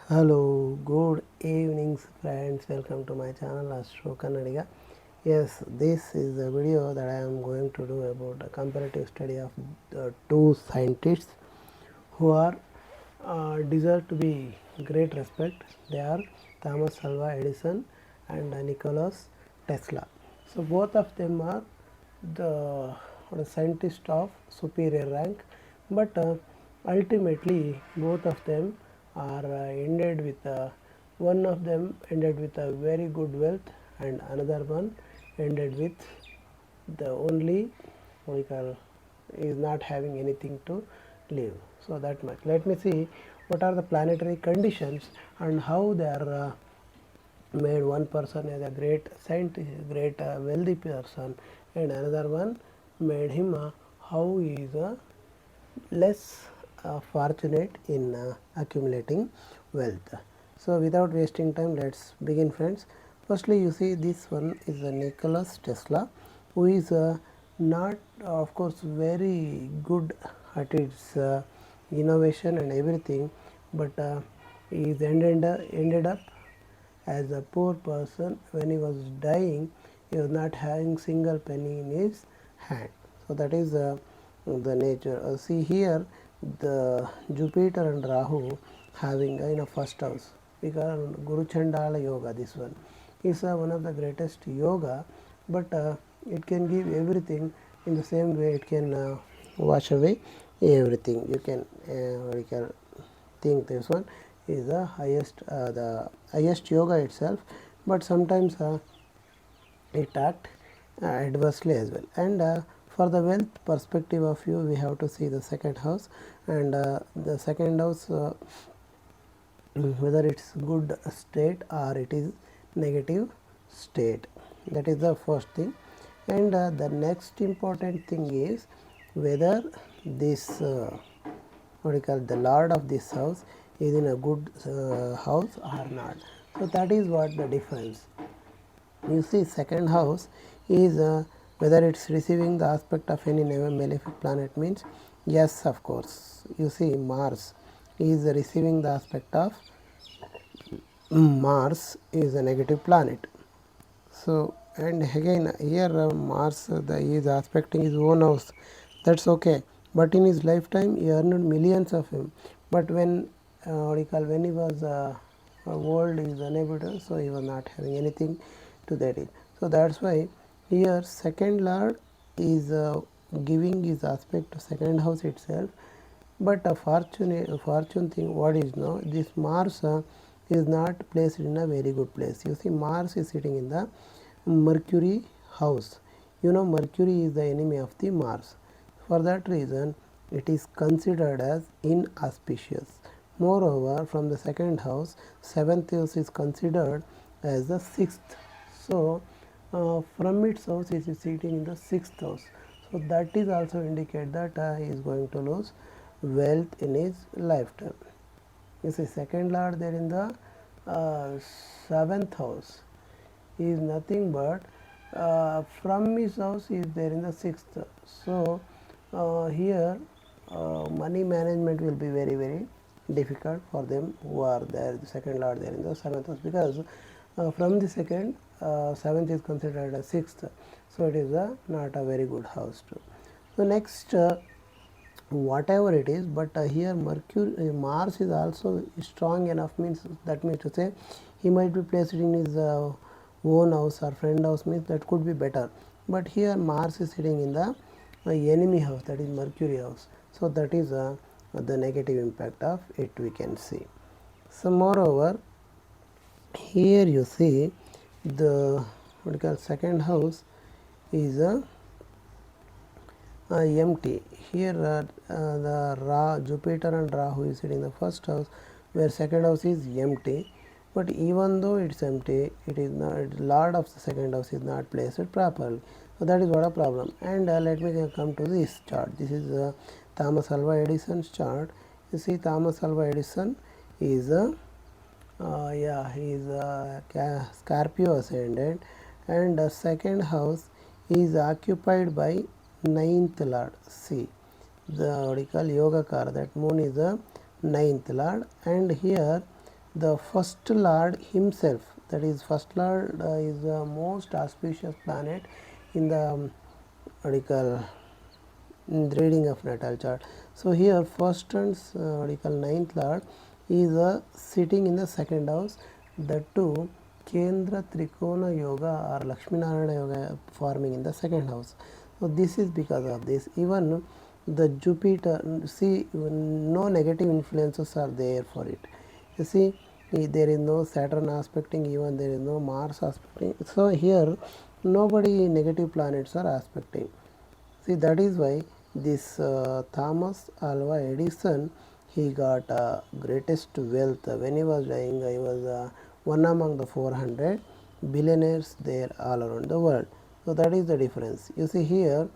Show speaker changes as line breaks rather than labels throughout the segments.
Hello, good evenings friends. Welcome to my channel Astro Kannadiga. Yes, this is a video that I am going to do about a comparative study of two scientists who are deserve to be great respect. They are Thomas Alva Edison and Nikolas Tesla. So both of them are the scientist of superior rank, but ultimately both of them are ended with one of them ended with a very good wealth and another one ended with the only what we call is not having anything to live. So that much. Let me see what are the planetary conditions and how they are made one person as a great scientist, great wealthy person, and another one made him how he is less fortunate in accumulating wealth. So without wasting time, let's begin, friends. Firstly, you see this one is a Nikolas Tesla, who is not of course very good at its innovation and everything, but he is ended up as a poor person. When he was dying, he was not having single penny in his hand. So that is the nature. See here, the Jupiter and Rahu having in a first house, because Guru Chandala Yoga, this one is one of the greatest yoga, but it can give everything. In the same way, it can wash away everything. You can think this one is the highest yoga itself, but sometimes it act adversely as well. And for the wealth perspective of view, we have to see the second house, and the second house whether it's good state or it is negative state. That is the first thing. And the next important thing is whether this what we call the lord of this house is in a good house or not. So that is what the difference. You see, second house is whether it's receiving the aspect of any malefic planet means yes, of course. You see, Mars is receiving the aspect of Mars is a negative planet. So and again here Mars is aspecting his own house. That's okay. But in his lifetime he earned millions of him. But when when he was old, he is unable to, so he was not having anything to that end. So that's why here second lord is giving his aspect to second house itself. But a fortune thing, what is now, this Mars is not placed in a very good place. You see, Mars is sitting in the Mercury house. You know, Mercury is the enemy of the Mars. For that reason, it is considered as inauspicious. Moreover, from the second house, seventh house is considered as the sixth. So from its house, it is sitting in the sixth house. So that is also indicate that he is going to lose wealth in his lifetime. You see, second lord there in the seventh house is nothing but from his house is there in the sixth. So here money management will be very difficult for them who are there, the second lord there in the seventh house, because from the second seventh is considered as sixth, so it is not a very good house too. So next whatever it is, but here Mercury Mars is also strong enough, means that means to say he might be placed in his own house or friend house, means that could be better. But here Mars is sitting in the enemy house, that is Mercury house, so that is the negative impact of it we can see. So moreover, here you see the what we call second house is empty. Here the Jupiter and Rahu is sitting in the first house, where second house is empty. But even though it's empty, it is not, lord of the second house is not placed properly. So that is what a problem. And let me come to this chart. This is Thomas Alva Edison's chart. You see, Thomas Alva Edison is he is Scorpio ascendant, and second house is occupied by ninth lord. See, the what you call yoga car, that moon is the ninth lord, and here the first lord himself, that is first lord is the most auspicious planet in the what you call in the reading of natal chart. So here first and what you call ninth lord is sitting in the second house, that too Kendra Trikona Yoga or Lakshmi Narayana Yoga forming in the second house. So this is because of this. Even the Jupiter, see, no negative influences are there for it. You see, there is no Saturn aspecting, even there is no Mars aspecting. So here nobody negative planets are aspecting. See, that is why this Thomas Alva Edison, he got greatest wealth. When he was dying, he was one among the 400 billionaires there all around the world. So that is the difference. You see here,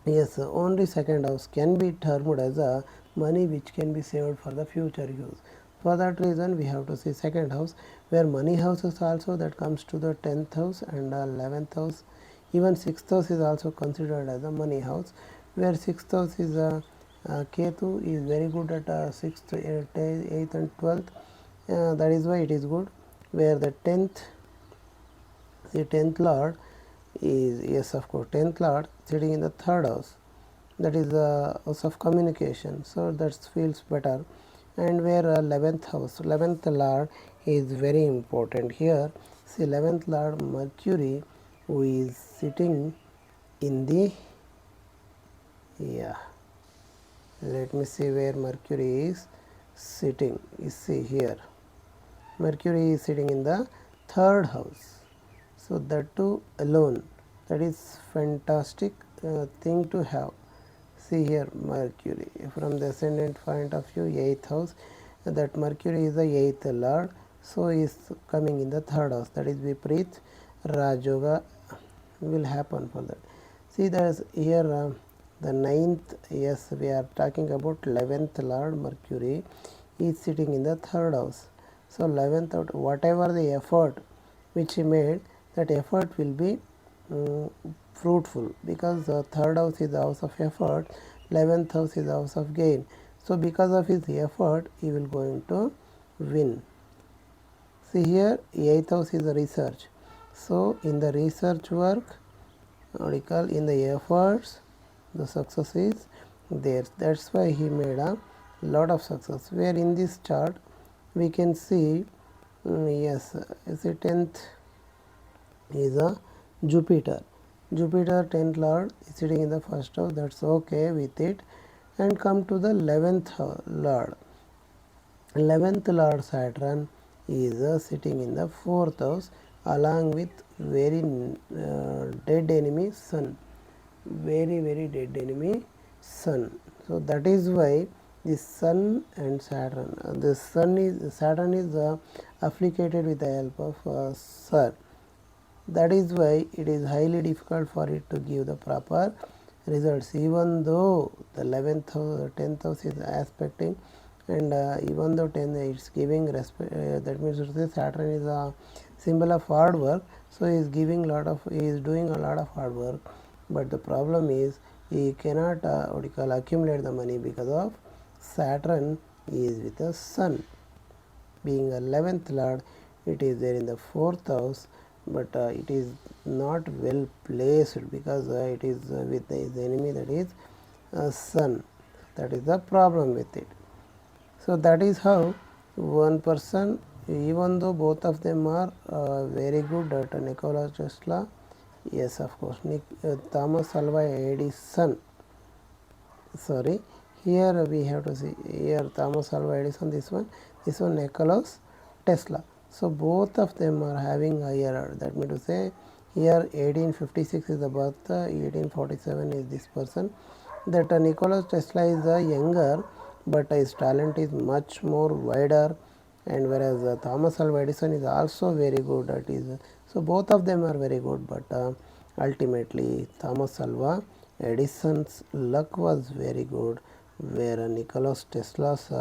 yes, only second house can be termed as a money which can be saved for the future use. For that reason, we have to see second house, where money houses also, that comes to the 10th house and 11th house. Even 6th house is also considered as a money house, where 6th house is Ketu is very good at 6th, 8th and 12th. That is why it is good. Where the 10th, the 10th lord is, yes, of course, 10th lord sitting in the third house, that is the house of communication, so that feels better. And where 11th house, 11th lord is very important here. See, 11th lord Mercury, who is sitting in the, yeah, let me see where Mercury is sitting. You see here, Mercury is sitting in the third house. So that too alone, that is fantastic thing to have. See here, Mercury, from the ascendant point of view, 8th house, that Mercury is the 8th lord, so is coming in the third house, that is Vipreet Rajoga will happen for that. See, there's here the 9th, yes, we are talking about 11th lord Mercury is sitting in the third house. So 11th out, whatever the effort which he made, that effort will be fruitful, because the third house is the house of effort, 11th house is the house of gain. So because of his effort, he will going to win. See here, 8th house is the research. So in the research work, what you call, in the efforts, the success is there. That's why he made a lot of success. Where in this chart we can see, yes, is a 10th is a Jupiter. Jupiter 10th lord is sitting in the first house, that's okay with it. And come to the 11th lord. 11th lord Saturn is sitting in the 4th house, along with very dead enemy Sun. Very dead enemy Sun. So that is why the Sun and Saturn, the Sun is, Saturn is afflicted with the help of Sun. That is why it is highly difficult for it to give the proper results, even though the 11th house, 10th house is aspecting, and even though 10 it's giving that means to say Saturn is a symbol of hard work, so he is giving lot of, he is doing a lot of hard work, but the problem is he cannot what you call, accumulate the money, because of Saturn is with the Sun. Being 11th lord, it is there in the 4th house, but it is not well placed, because it is with the enemy, that is Sun. That is the problem with it. So that is how one person, even though both of them are very good at Nikola Tesla, yes, of course, Thomas Alva Edison, sorry, here we have to see, here Thomas Alva Edison, this one Nikolas Tesla. So both of them are having a year, that means to say here 1856 is the birth, 1847 is this person. That Nikolas Tesla is younger, but his talent is much more wider, and whereas Thomas Alva Edison is also very good at his, so both of them are very good, but ultimately Thomas Alva Edison's luck was very good, where Nikolas Tesla's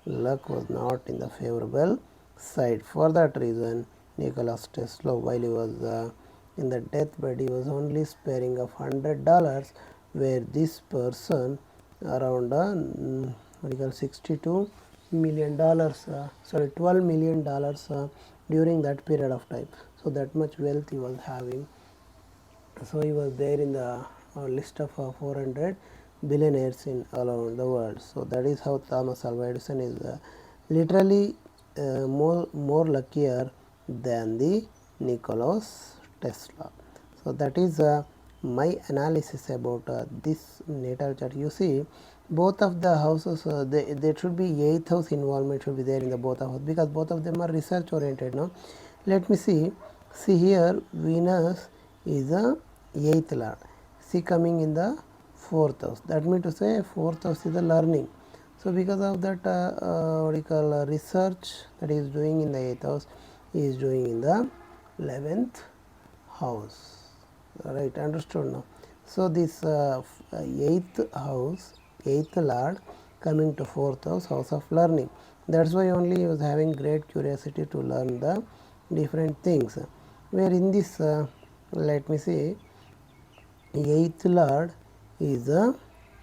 luck was not in the favorable side. For that reason, Nikolas Tesla, while he was in the deathbed, he was only sparing of $100, where this person around what you call 62 million dollars, sorry, $12 million during that period of time. So that much wealth he was having. So he was there in the list of 400 billionaires in all around the world. So that is how Thomas Alva Edison is literally more luckier than the Nikolas Tesla. So that is my analysis about this natal chart. You see, both of the houses, there should be eighth house involvement should be there in the both of us, because both of them are research oriented. No, let me see. See here, Venus is a eighth lord. See, coming in the fourth house. That means to say fourth house is the learning. So because of that, what you call research that he is doing in the eighth house, he is doing in the 11th house. Right, understood now. So this eighth house, eighth lord coming to fourth house, house of learning. That's why only he was having great curiosity to learn the different things. Where in this, let me see, eighth lord is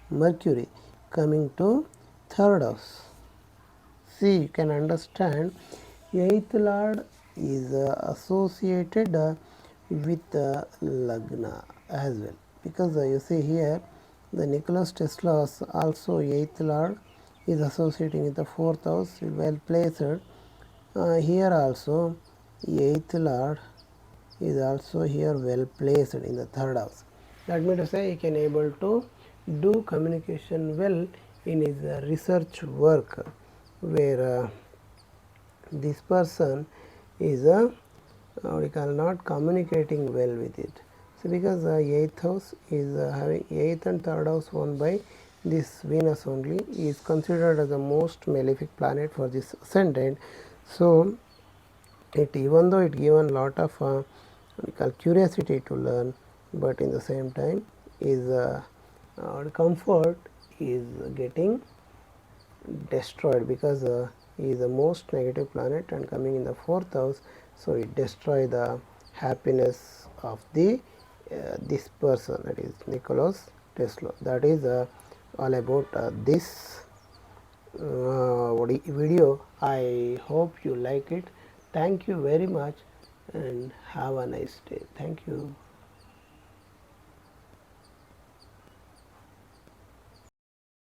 Mercury coming to third house. See, you can understand, eighth lord is associated with Lagna as well, because you see here the Nikolas Tesla also eighth lord is associating with the fourth house, well placed. Here also eighth lord is also here well placed in the third house. That means to say he can able to do communication well in his research work, where this person is we call not communicating well with it. So because eighth house is having eighth and third house owned by this Venus only, is considered as the most malefic planet for this ascendant. So it, even though it given lot of we call curiosity to learn, but in the same time is comfort is getting destroyed, because he is the most negative planet and coming in the fourth house, so it destroy the happiness of the this person, that is Nikolas Tesla. That is all about this video. I hope you like it. Thank you very much and have a nice day. Thank you.